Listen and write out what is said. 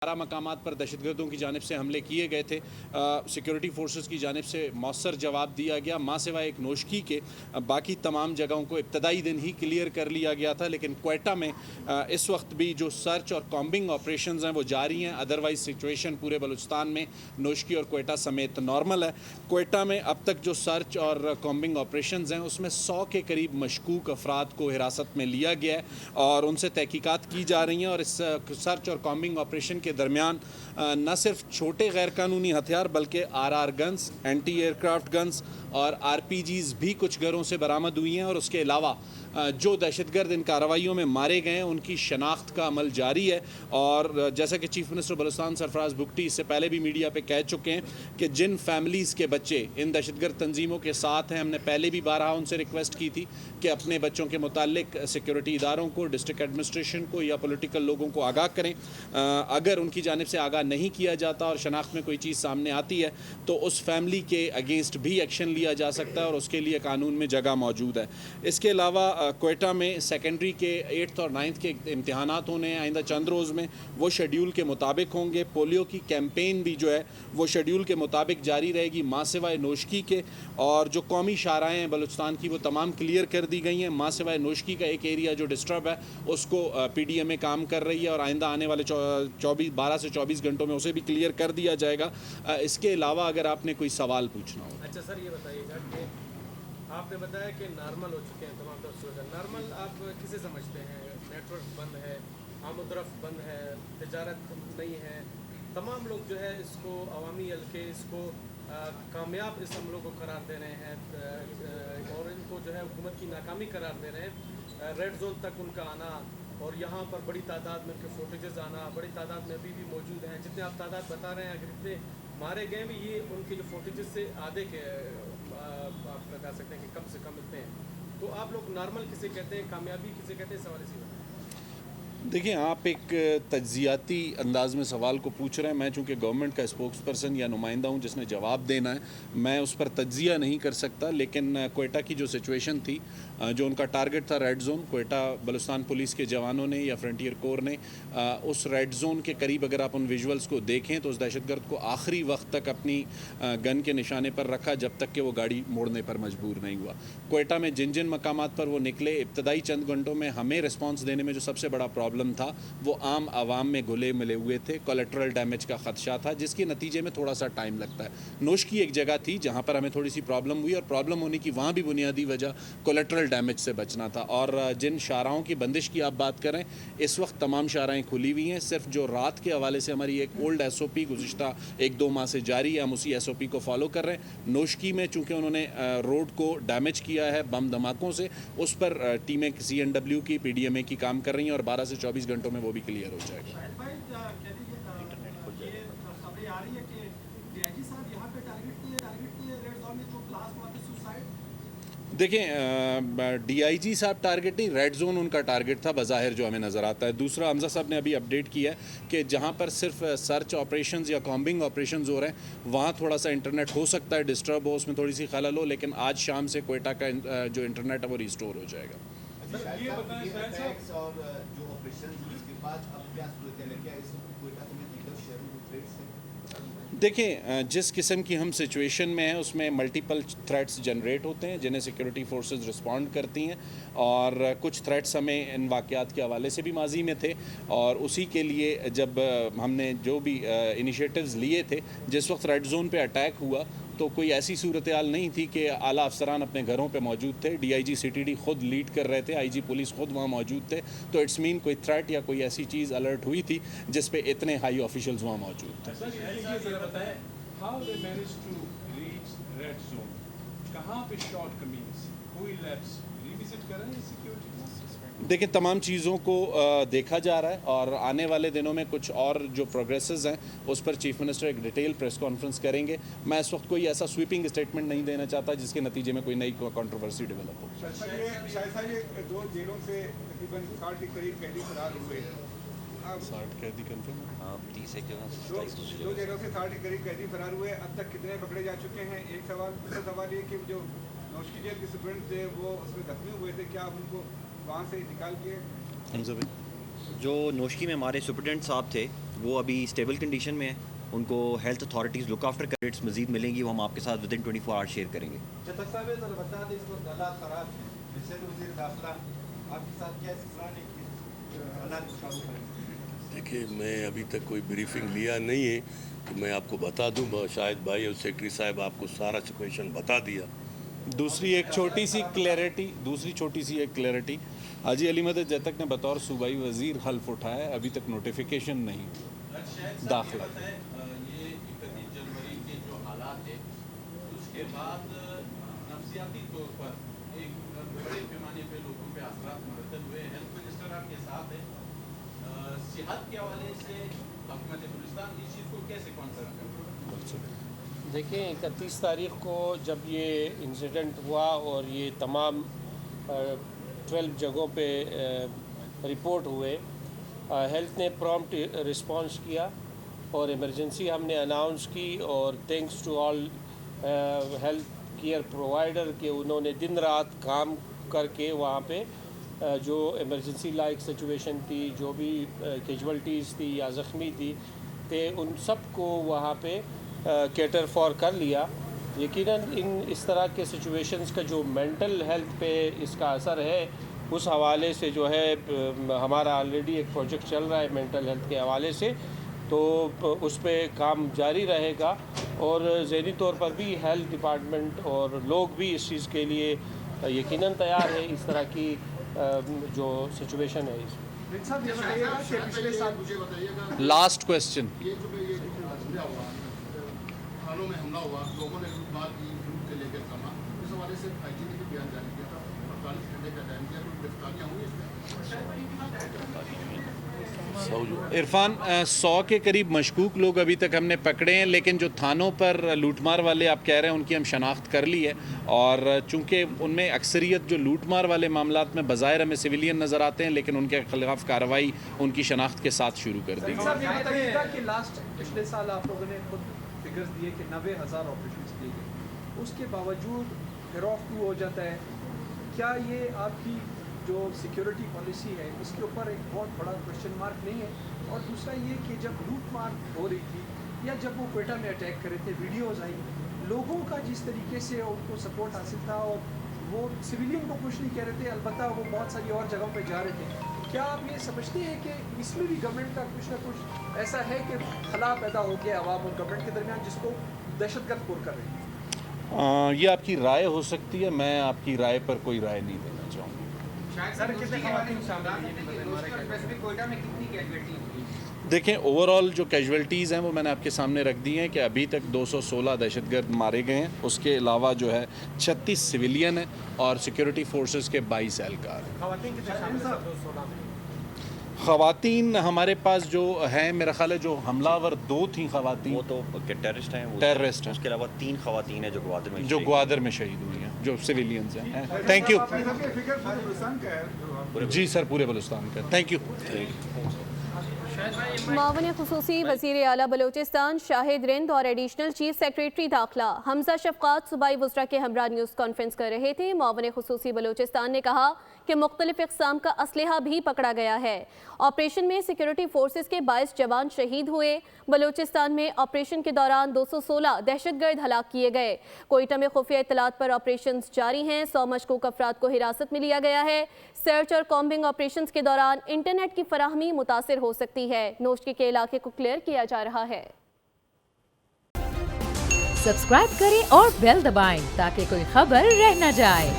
12 मकामात पर दहशतगर्दों की जानिब से हमले किए गए थे। सिक्योरिटी फोर्सेस की जानिब से मौसर जवाब दिया गया। माँ सिवाय एक नोशकी के बाकी तमाम जगहों को इब्तदाई दिन ही क्लियर कर लिया गया था, लेकिन क्वेटा में इस वक्त भी जो सर्च और कॉम्बिंग ऑपरेशंस हैं वो जारी हैं। अदरवाइज सिचुएशन पूरे बलूचिस्तान में नोशकी और क्वेटा समेत नॉर्मल है। क्वेटा में अब तक जो सर्च और कॉम्बिंग ऑपरेशंस हैं उसमें 100 के करीब मशकूक अफराद को हिरासत में लिया गया है और उनसे तहकीकात की जा रही हैं। और इस सर्च और कॉम्बिंग ऑपरेशन के दरमियान न सिर्फ छोटे गैर कानूनी हथियार बल्कि RR guns, anti aircraft guns और आरपीजीज भी कुछ घरों से बरामद हुई हैं। और उसके अलावा जो दहशतगर्द इन कार्रवाइयों में मारे गए हैं उनकी शनाख्त का अमल जारी है। और जैसा कि चीफ मिनिस्टर बलूचिस्तान सरफराज बुगटी इससे पहले भी मीडिया पे कह चुके हैं कि जिन फैमिलीज़ के बच्चे इन दहशतगर्द तंजीमों के साथ हैं, हमने पहले भी बारहा उनसे रिक्वेस्ट की थी कि अपने बच्चों के मुतालिक सिक्योरिटी इदारों को, डिस्ट्रिक्ट एडमिनिस्ट्रेशन को या पॉलिटिकल लोगों को आगाह करें। अगर उनकी जानिब से आगाह नहीं किया जाता और शनाख्त में कोई चीज़ सामने आती है तो उस फैमिली के अगेंस्ट भी एक्शन लिया जा सकता है और उसके लिए कानून में जगह मौजूद है। इसके अलावा क्वेटा में सेकेंडरी के 8th और 9th के इम्तिहानात होने हैं आइंदा चंद रोज़ में, वो शेड्यूल के मुताबिक होंगे। पोलियो की कैंपेन भी जो है वो शेड्यूल के मुताबिक जारी रहेगी माँ सिवाय नोशकी के। और जो कौमी शाहराएँ हैं बलूचिस्तान की वो तमाम क्लियर कर दी गई हैं। माँ सिवाय नोशकी का एक एरिया जो डिस्टर्ब है उसको PDMA काम कर रही है और आइंदा आने वाले 12 से 24 घंटों में उसे भी क्लियर कर दिया जाएगा। इसके अलावा अगर आपने कोई सवाल पूछना हो। अच्छा सर, ये बताइएगा कि आपने बताया कि नॉर्मल हो चुके हैं तमाम तरह। नॉर्मल आप किसे समझते हैं? नेटवर्क बंद है, आमदरफ्त बंद है, तिजारत नहीं है, तमाम लोग जो है इसको अवामी हल्के इसको कामयाब इस हमलों को करार दे रहे हैं और इनको जो है हुकूमत की नाकामी करार दे रहे हैं। रेड जोन तक उनका आना और यहाँ पर बड़ी तादाद में उनके फुटेजेस आना, बड़ी तादाद में अभी भी मौजूद हैं। जितने आप तादाद बता रहे हैं, अगर इतने मारे गए भी, ये उनके जो फुटेजेस से आधे के आप बता सकते हैं कि कम से कम इतने हैं। तो आप लोग नॉर्मल किसे कहते हैं, कामयाबी किसे कहते हैं, सवाल इसी। देखिए, आप एक तज्जियाती अंदाज में सवाल को पूछ रहे हैं। मैं चूँकि गवर्नमेंट का स्पोक्स पर्सन या नुमाइंदा हूँ जिसने जवाब देना है, मैं उस पर तज्जिया नहीं कर सकता। लेकिन क्वेटा की जो सिचुएशन थी, जो उनका टारगेट था red zone, Quetta Balochistan police के जवानों ने या फ्रंटियर कोर ने उस रेड जोन के करीब अगर आप उन विजुअल्स को देखें तो उस दहशतगर्द को आखिरी वक्त तक अपनी गन के निशाने पर रखा जब तक कि वो गाड़ी मोड़ने पर मजबूर नहीं हुआ। क्वेटा में जिन जिन मकामात पर वो निकले, इब्तदाई चंद घंटों में हमें रिस्पॉन्स देने में जो सबसे बड़ा प्रॉब्लम था वो आम आवाम में घुले मिले हुए थे। कोलेट्रल डैमेज का खदशा था जिसके नतीजे में थोड़ा सा टाइम लगता है। नोशकी एक जगह थी जहाँ पर हमें थोड़ी सी प्रॉब्लम हुई और प्रॉब्लम होने की वहाँ भी बुनियादी वजह कोलेट्रल डैमेज से बचना था। और जिन शाहराओं की बंदिश की आप बात करें, इस वक्त तमाम शाहराएँ खुली हुई हैं। सिर्फ जो रात के हवाले से हमारी एक ओल्ड SOP गुज़िश्ता 1-2 माह से जारी है, हम उसी SOP को फॉलो कर रहे हैं। नोशकी में चूँकि उन्होंने रोड को डैमेज किया है बम धमाकों से, उस पर टीमें CNW की, PDMA की काम कर रही हैं और 12 से 24 घंटों में वो भी क्लियर हो जाएगा। देखें, DIG साहब टारगेट नहीं, रेड जोन उनका टारगेट था बज़ाहिर जो हमें नज़र आता है। दूसरा, हमजा साहब ने अभी अपडेट किया है कि जहाँ पर सिर्फ सर्च ऑपरेशंस या कॉम्बिंग ऑपरेशंस हो रहे हैं वहाँ थोड़ा सा इंटरनेट हो सकता है डिस्टर्ब हो, उसमें थोड़ी सी खलल हो, लेकिन आज शाम से क्वेटा का जो इंटरनेट है वो रिस्टोर हो जाएगा। देखें, जिस किस्म की हम सिचुएशन में हैं उसमें मल्टीपल थ्रेट्स जनरेट होते हैं जिन्हें सिक्योरिटी फोर्सेस रिस्पॉन्ड करती हैं और कुछ थ्रेट्स हमें इन वाक़यात के हवाले से भी माजी में थे और उसी के लिए जब हमने जो भी इनिशिएटिव्स लिए थे, जिस वक्त रेड जोन पे अटैक हुआ तो कोई ऐसी सूरत हाल नहीं थी कि आला अफसरान अपने घरों पे मौजूद थे। DIG CTD खुद लीड कर रहे थे, IG पुलिस खुद वहाँ मौजूद थे। तो इट्स मीन कोई थ्रेट या कोई ऐसी चीज़ अलर्ट हुई थी जिस पे इतने हाई ऑफिशियल्स वहाँ मौजूद थे। देखिए, तमाम चीज़ों को देखा जा रहा है और आने वाले दिनों में कुछ और जो प्रोग्रेसेस हैं उस पर चीफ मिनिस्टर एक डिटेल प्रेस कॉन्फ्रेंस करेंगे। मैं इस वक्त कोई ऐसा स्वीपिंग स्टेटमेंट नहीं देना चाहता जिसके नतीजे में कोई नई कंट्रोवर्सी डेवलप हो। दो जेलों से तकरीबन 60 के करीब कैदी फरार हुए। 60 कैदी कंफर्म? हाँ, 30 एक जगह दो जेलों से 60 के करीब कैदी फरार हुए। अब तक कितने पकड़े जा चुके हैं? एक सवाल। दूसरा सवाल ये कि जो नोशकी जेल के स्टूडेंट थे वो उसमें जख्मी हुए थे, क्या आप उनको वहाँ से निकाल के? जो नोशकी में हमारे सुप्रिटेंडेंट साहब थे وہ ابھی اسٹیبل کنڈیشن میں ہیں. ان کو ہیلتھ اتھارٹیز لک آفٹر کریٹس مزید ملیں گی, وہ ہم آپ کے ساتھ ودن 24 آورس شیئر کریں گے. چتر صاحب ذرا بتا دیں اس وقت حالات خراب ہیں, سید وزیر داخلہ آپ کے ساتھ کیا سلسلہ ہے کہ حالات قابو کریں؟ دیکھیے میں ابھی تک کوئی بریفنگ لیا نہیں ہے کہ میں آپ کو بتا دوں. شاید بھائی اور سیکرٹری صاحب آپ کو سارا سچویشن بتا دیا. دوسری ایک چھوٹی سی کلیئرٹی حاجی علی مدد جہتک نے بطور صوبائی وزیر حلف اٹھایا ہے, ابھی تک نوٹیفیکیشن نہیں داخلہ. یہ 31 جنوری کے جو حالات ہیں اس کے بعد نفسیاتی طور پر ایک بڑے پیمانے پہ لوگوں پہ اثرات مرتب ہوئے. ہیلتھ منسٹر آپ کے ساتھ ہیں, صحت کے حوالے سے حکومت بلوچستان اس چیز کو کیسے کنسرن کرتے ہیں؟ دیکھیں 31 تاریخ کو جب یہ انسیڈنٹ ہوا اور یہ تمام 12 جگہوں پہ رپورٹ ہوئے, ہیلتھ نے پرومپٹ رسپانس کیا اور ایمرجنسی ہم نے اناؤنس کی, اور thanks to all health care provider کہ انہوں نے دن رات کام کر کے وہاں پہ جو ایمرجنسی لائک سچویشن تھی, جو بھی کیجولٹیز تھی یا زخمی تھی تے ان سب کو وہاں پہ کیٹر فار کر لیا. یقیناً اس طرح کے سچویشنز کا جو مینٹل ہیلتھ پہ اس کا اثر ہے, اس حوالے سے جو ہے ہمارا آلریڈی ایک پروجیکٹ چل رہا ہے مینٹل ہیلتھ کے حوالے سے, تو اس پہ کام جاری رہے گا. اور ذہنی طور پر بھی ہیلتھ ڈپارٹمنٹ اور لوگ بھی اس چیز کے لیے یقیناً تیار ہے, اس طرح کی جو سچویشن ہے. Last question. تھانوں میں حملہ ہوا, لوگوں نے بات کی لوٹ سے لے کر سامان, اس حوالے سے آئی جی نے بھی بیان جاری کیا تھا, 48 گھنٹے کا ٹائم دیا, کوئی گرفتاریاں ہوئی اس میں. عرفان 100 کے قریب مشکوک لوگ ابھی تک ہم نے پکڑے ہیں, لیکن جو تھانوں پر لوٹ مار والے آپ کہہ رہے ہیں ان کی ہم شناخت کر لی ہے, اور چونکہ ان میں اکثریت جو لوٹ مار والے معاملات میں بظاہر ہمیں سویلین نظر آتے ہیں, لیکن ان کے خلاف کارروائی ان کی شناخت کے ساتھ شروع کر دی. کہ لاسٹ پچھلے سال آپ لوگوں نے خود فگرز دیے کہ 90,000 آپریشنز کیے گئے, اس کے باوجود گروہ ہو جاتا ہے. کیا یہ آپ کی جو سیکیورٹی پالیسی ہے اس کے اوپر ایک بہت بڑا کوشچن مارک نہیں ہے؟ اور دوسرا یہ کہ جب لوٹ مار ہو رہی تھی یا جب وہ کوئٹہ میں اٹیک کرے تھے, ویڈیوز آئی, لوگوں کا جس طریقے سے ان کو سپورٹ حاصل تھا, اور وہ سویلین کو کچھ نہیں کہہ رہے تھے, البتہ وہ بہت ساری اور جگہوں پہ جا رہے تھے. کیا آپ یہ سمجھتے ہیں کہ اس میں بھی گورنمنٹ کا کچھ نہ کچھ ایسا ہے کہ خلا پیدا ہو گیا عوام اور گورنمنٹ کے درمیان جس کو دہشت گرد پور کر رہے ہیں؟ یہ آپ کی رائے ہو سکتی ہے, میں آپ کی رائے پر کوئی رائے نہیں دینا چاہوں گا. دیکھیں اوور آل جو کیجولٹیز ہیں وہ میں نے آپ کے سامنے رکھ دی ہیں کہ ابھی تک 216 دہشت گرد مارے گئے ہیں, اس کے علاوہ جو ہے 36 سویلین ہیں اور سیکیورٹی فورسز کے 22 اہلکار ہیں. خواتین ہمارے پاس جو ہیں, میرا خیال ہے جو حملہ آور 2 تھیں خواتین, وہ تو ٹیررسٹ ہیں, ٹیررسٹ ہیں. اس کے علاوہ 3 خواتین ہیں جو گوادر میں شہید ہوئی ہیں, جو سویلینز ہیں. Thank you. جی سر, پورے بلوچستان کا. Thank you. معاون خصوصی وزیر اعلیٰ بلوچستان شاہد رند اور ایڈیشنل چیف سیکریٹری داخلہ حمزہ شفقات صوبائی وزراء کے ہمراہ نیوز کانفرنس کر رہے تھے. معاون خصوصی بلوچستان نے کہا کہ مختلف اقسام کا اسلحہ بھی پکڑا گیا ہے. آپریشن میں سیکیورٹی فورسز کے 22 جوان شہید ہوئے. بلوچستان میں آپریشن کے دوران 216 دہشت گرد ہلاک کیے گئے. کوئٹہ میں خفیہ اطلاعات پر آپریشنز جاری ہیں. 100 مشکوک افراد کو حراست میں لیا گیا ہے. سرچ اور کامبنگ آپریشنز کے دوران انٹرنیٹ کی فراہمی متاثر ہو سکتی ہے. نوشکی کے علاقے کو کلیئر کیا جا رہا ہے. سبسکرائب کریں اور بیل دبائیں تاکہ کوئی خبر رہ نہ جائے.